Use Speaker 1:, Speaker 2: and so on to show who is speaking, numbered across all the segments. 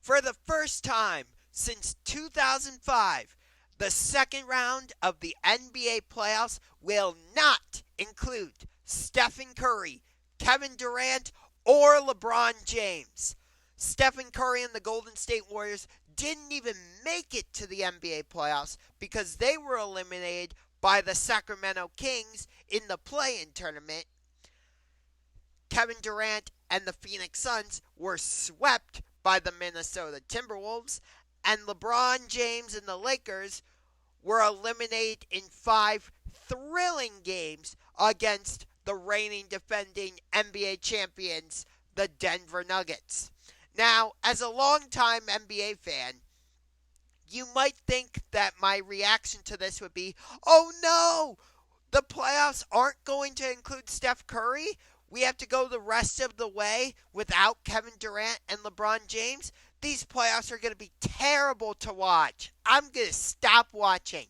Speaker 1: For the first time since 2005, the second round of the NBA playoffs will not include Stephen Curry, Kevin Durant, or LeBron James. Stephen Curry and the Golden State Warriors didn't even make it to the NBA playoffs because they were eliminated by the Sacramento Kings in the play-in tournament. Kevin Durant and the Phoenix Suns were swept by the Minnesota Timberwolves, and LeBron James and the Lakers were eliminated in 5 thrilling games against the reigning defending NBA champions, the Denver Nuggets. Now, as a longtime NBA fan, you might think that my reaction to this would be, oh no, the playoffs aren't going to include Steph Curry. We have to go the rest of the way without Kevin Durant and LeBron James. These playoffs are going to be terrible to watch. I'm going to stop watching.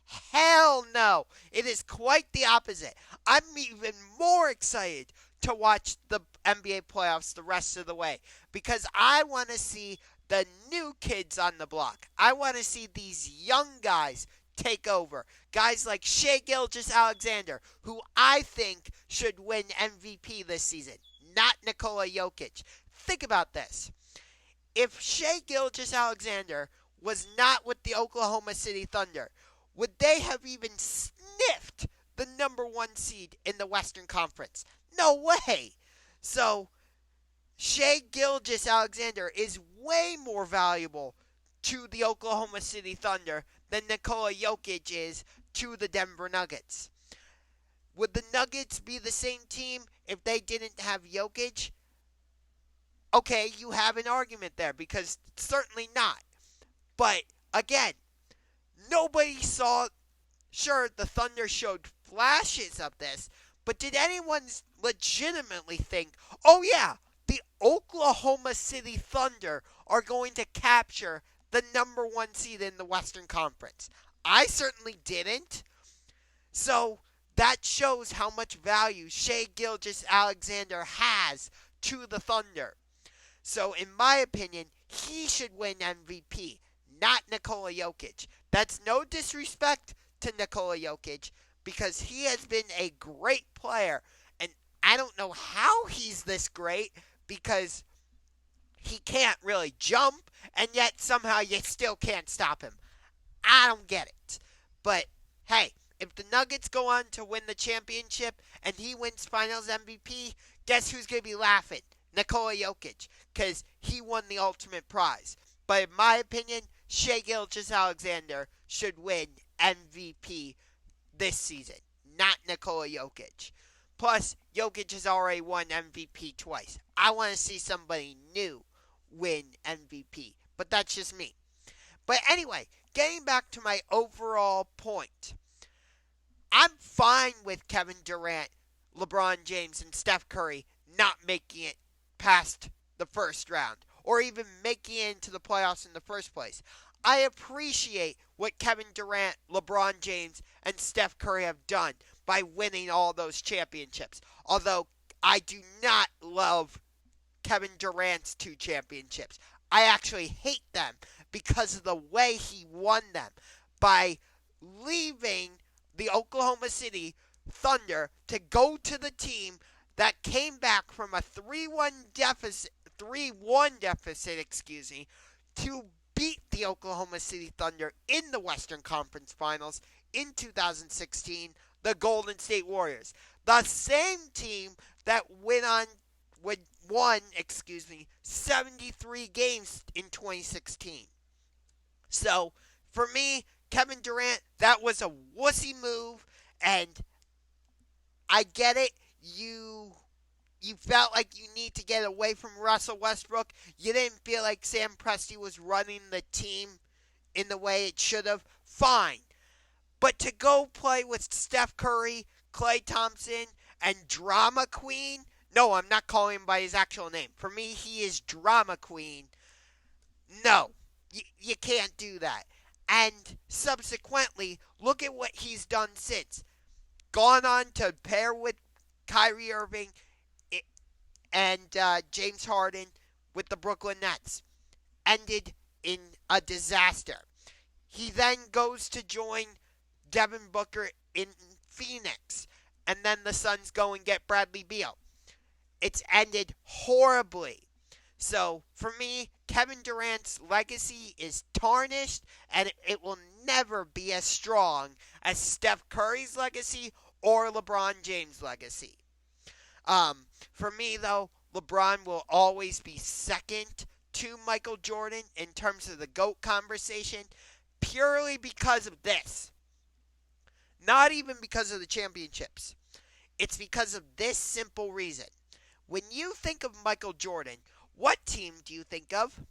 Speaker 1: Hell no. It is quite the opposite. I'm even more excited to watch the NBA playoffs the rest of the way because I want to see the new kids on the block. I want to see these young guys take over. Guys like Shai Gilgeous-Alexander, who I think should win MVP this season, not Nikola Jokic. Think about this. If Shai Gilgeous-Alexander was not with the Oklahoma City Thunder, would they have even sniffed the number 1 seed in the Western Conference? No way. So, Shai Gilgeous-Alexander is way more valuable to the Oklahoma City Thunder than Nikola Jokic is to the Denver Nuggets. Would the Nuggets be the same team if they didn't have Jokic? Okay, you have an argument there because certainly not. But again, nobody saw. Sure, the Thunder showed flashes of this, but did anyone legitimately think, oh yeah, the Oklahoma City Thunder are going to capture the number 1 seed in the Western Conference? I certainly didn't. So that shows how much value Shai Gilgeous-Alexander has to the Thunder. So in my opinion, he should win MVP, not Nikola Jokic. That's no disrespect to Nikola Jokic because he has been a great player. And I don't know how he's this great because he can't really jump and yet somehow you still can't stop him. I don't get it. But hey, if the Nuggets go on to win the championship and he wins Finals MVP, guess who's going to be laughing? Nikola Jokic, because he won the ultimate prize. But in my opinion, Shai Gilgeous-Alexander should win MVP this season, not Nikola Jokic. Plus, Jokic has already won MVP twice. I want to see somebody new win MVP, but that's just me. But anyway, getting back to my overall point, I'm fine with Kevin Durant, LeBron James, and Steph Curry not making it past the first round or even making it into the playoffs in the first place. I appreciate what Kevin Durant, LeBron James, and Steph Curry have done by winning all those championships. Although I do not love Kevin Durant's 2 championships. I actually hate them because of the way he won them by leaving the Oklahoma City Thunder to go to the team that came back from a 3-1 deficit, to beat the Oklahoma City Thunder in the Western Conference Finals in 2016, the Golden State Warriors. The same team that won 73 games in 2016. So, for me, Kevin Durant, that was a wussy move, and I get it. You felt like you need to get away from Russell Westbrook. You didn't feel like Sam Presti was running the team in the way it should have. Fine. But to go play with Steph Curry, Klay Thompson, and Drama Queen, no, I'm not calling him by his actual name. For me, he is Drama Queen. No, you can't do that. And subsequently, look at what he's done since. Gone on to pair with Kyrie Irving and James Harden with the Brooklyn Nets. ended in a disaster. He then goes to join Devin Booker in Phoenix, and then the Suns go and get Bradley Beal. It's ended horribly. So, for me, Kevin Durant's legacy is tarnished, and it will never be as strong as Steph Curry's legacy or LeBron James' legacy. For me, though, LeBron will always be second to Michael Jordan in terms of the GOAT conversation, purely because of this. Not even because of the championships. It's because of this simple reason. When you think of Michael Jordan, what team do you think of?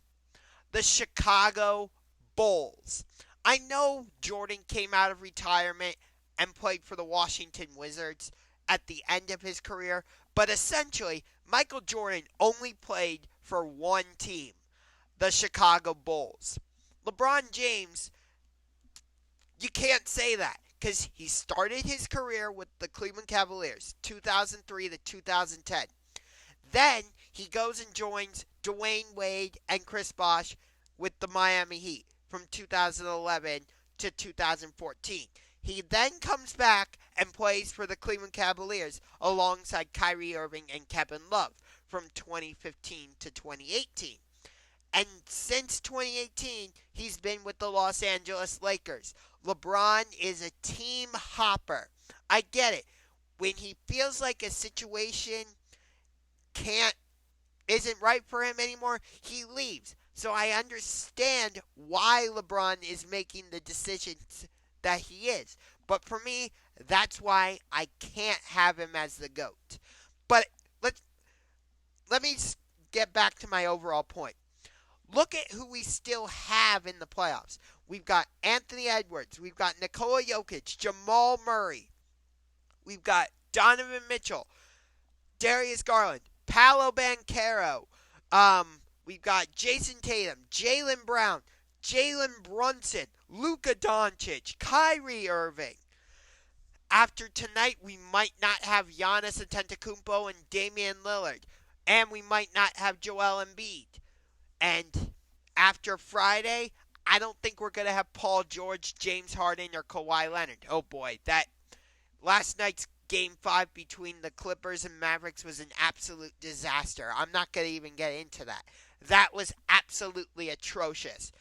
Speaker 1: The Chicago Bulls. I know Jordan came out of retirement and played for the Washington Wizards at the end of his career, but essentially, Michael Jordan only played for one team, the Chicago Bulls. LeBron James, you can't say that because he started his career with the Cleveland Cavaliers, 2003 to 2010. Then he goes and joins Dwayne Wade and Chris Bosh with the Miami Heat from 2011 to 2014. He then comes back and plays for the Cleveland Cavaliers alongside Kyrie Irving and Kevin Love from 2015 to 2018. And since 2018, he's been with the Los Angeles Lakers. LeBron is a team hopper. I get it. When he feels like a situation isn't right for him anymore, he leaves. So I understand why LeBron is making the decisions that he is. But for me, that's why I can't have him as the GOAT. But let me get back to my overall point. Look at who we still have in the playoffs. We've got Anthony Edwards. We've got Nikola Jokic, Jamal Murray. We've got Donovan Mitchell, Darius Garland, Paolo Banchero. We've got Jason Tatum, Jaylen Brown, Jalen Brunson, Luka Doncic, Kyrie Irving. After tonight, we might not have Giannis Antetokounmpo and Damian Lillard. And we might not have Joel Embiid. And after Friday, I don't think we're going to have Paul George, James Harden, or Kawhi Leonard. Oh boy, that last night's Game 5 between the Clippers and Mavericks was an absolute disaster. I'm not going to even get into that. That was absolutely atrocious.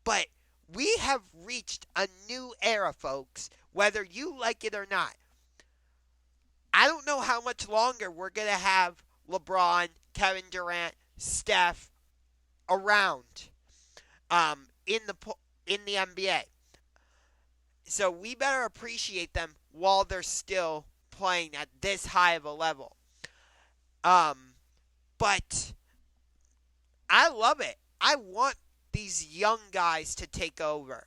Speaker 1: But we have reached a new era, folks, whether you like it or not. I don't know how much longer we're going to have LeBron, Kevin Durant, Steph around in the NBA. So we better appreciate them while they're still playing at this high of a level. But I love it. I want these young guys to take over.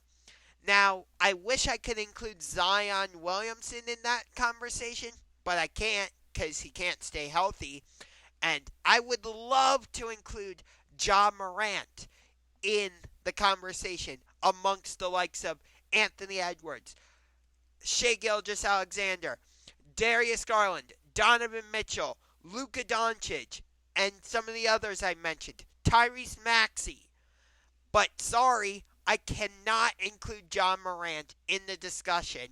Speaker 1: Now, I wish I could include Zion Williamson in that conversation, but I can't because he can't stay healthy. And I would love to include Ja Morant in the conversation amongst the likes of Anthony Edwards, Shai Gilgeous-Alexander, Darius Garland, Donovan Mitchell, Luka Doncic, and some of the others I mentioned, Tyrese Maxey. But sorry, I cannot include Ja Morant in the discussion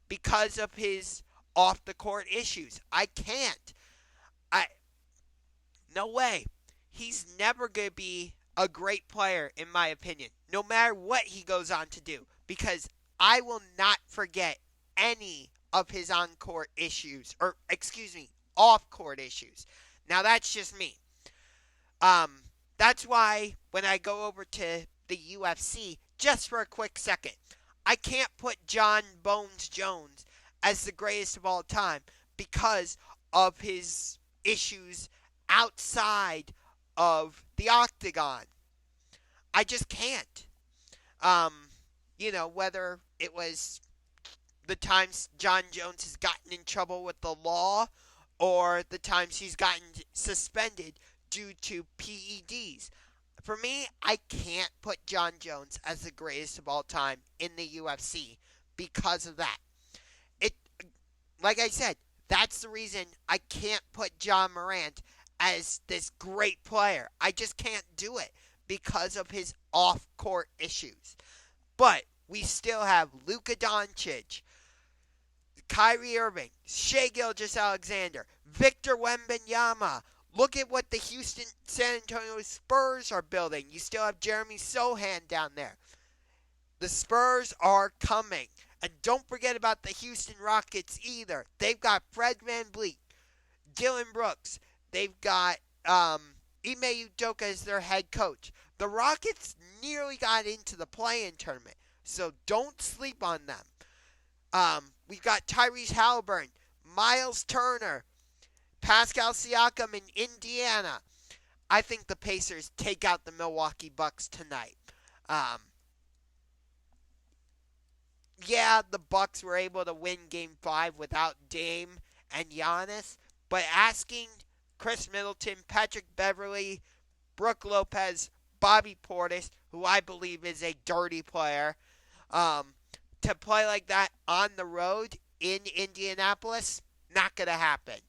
Speaker 1: because of his off-the-court issues. I can't. No way. He's never going to be a great player, in my opinion, no matter what he goes on to do, because I will not forget any of his on-court issues, off-court issues. Now, that's just me. That's why when I go over to the UFC, just for a quick second, I can't put John Bones Jones as the greatest of all time because of his issues outside of the octagon. I just can't. Whether it was the times John Jones has gotten in trouble with the law or the times he's gotten suspended due to PEDs. For me, I can't put John Jones as the greatest of all time in the UFC because of that. Like I said, that's the reason I can't put Ja Morant as this great player. I just can't do it because of his off-court issues. But we still have Luka Doncic, Kyrie Irving, Shai Gilgeous-Alexander, Victor Wembanyama. Look at what the Houston San Antonio Spurs are building. You still have Jeremy Sohan down there. The Spurs are coming. And don't forget about the Houston Rockets either. They've got Fred VanVleet, Dylan Brooks. They've got Ime Udoka as their head coach. The Rockets nearly got into the play-in tournament, so don't sleep on them. We've got Tyrese Halliburton, Miles Turner, Pascal Siakam in Indiana. I think the Pacers take out the Milwaukee Bucks tonight. Yeah, the Bucks were able to win Game 5 without Dame and Giannis, but asking Chris Middleton, Patrick Beverley, Brook Lopez, Bobby Portis, who I believe is a dirty player, to play like that on the road in Indianapolis, not going to happen.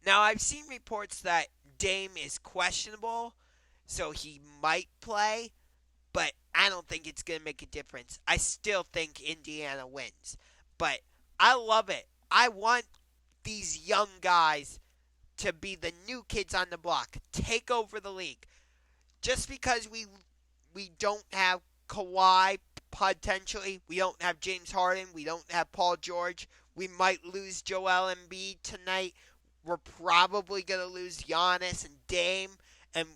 Speaker 1: Now, I've seen reports that Dame is questionable, so he might play, but I don't think it's going to make a difference. I still think Indiana wins. But I love it. I want these young guys to be the new kids on the block, take over the league. Just because we don't have Kawhi, potentially, we don't have James Harden, we don't have Paul George, we might lose Joel Embiid tonight. We're probably going to lose Giannis and Dame, and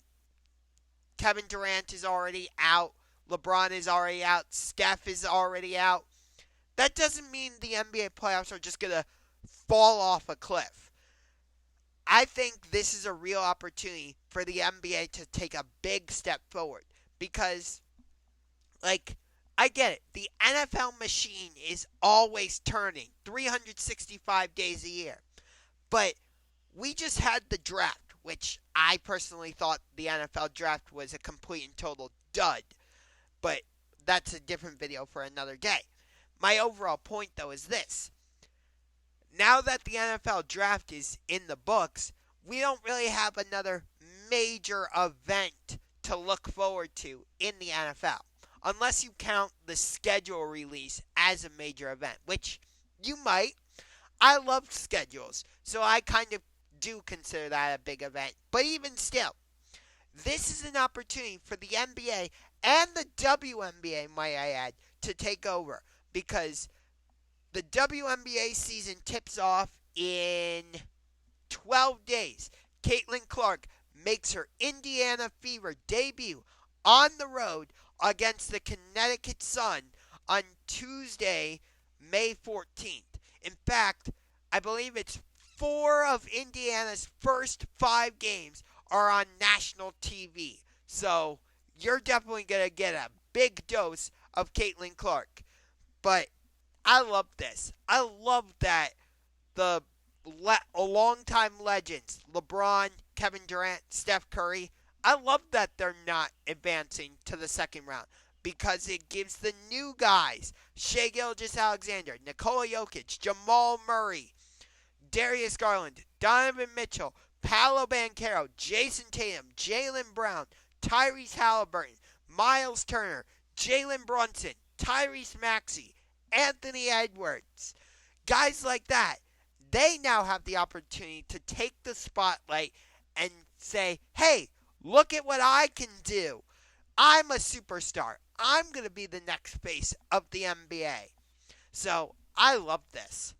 Speaker 1: Kevin Durant is already out. LeBron is already out. Steph is already out. That doesn't mean the NBA playoffs are just going to fall off a cliff. I think this is a real opportunity for the NBA to take a big step forward because, I get it. The NFL machine is always turning 365 days a year. But we just had the draft, which I personally thought the NFL draft was a complete and total dud. But that's a different video for another day. My overall point, though, is this. Now that the NFL draft is in the books, we don't really have another major event to look forward to in the NFL. Unless you count the schedule release as a major event, which you might. I love schedules, so I kind of do consider that a big event. But even still, this is an opportunity for the NBA and the WNBA, might I add, to take over. Because the WNBA season tips off in 12 days. Caitlin Clark makes her Indiana Fever debut on the road against the Connecticut Sun on Tuesday, May 14th. In fact, I believe it's 4 of Indiana's first 5 games are on national TV. So you're definitely going to get a big dose of Caitlin Clark. But I love this. I love that the longtime legends, LeBron, Kevin Durant, Steph Curry, I love that they're not advancing to the second round because it gives the new guys, Shai Gilgeous-Alexander, Nikola Jokic, Jamal Murray, Darius Garland, Donovan Mitchell, Paolo Banchero, Jason Tatum, Jaylen Brown, Tyrese Halliburton, Miles Turner, Jalen Brunson, Tyrese Maxey, Anthony Edwards. Guys like that, they now have the opportunity to take the spotlight and say, hey, look at what I can do. I'm a superstar. I'm going to be the next face of the NBA. So, I love this.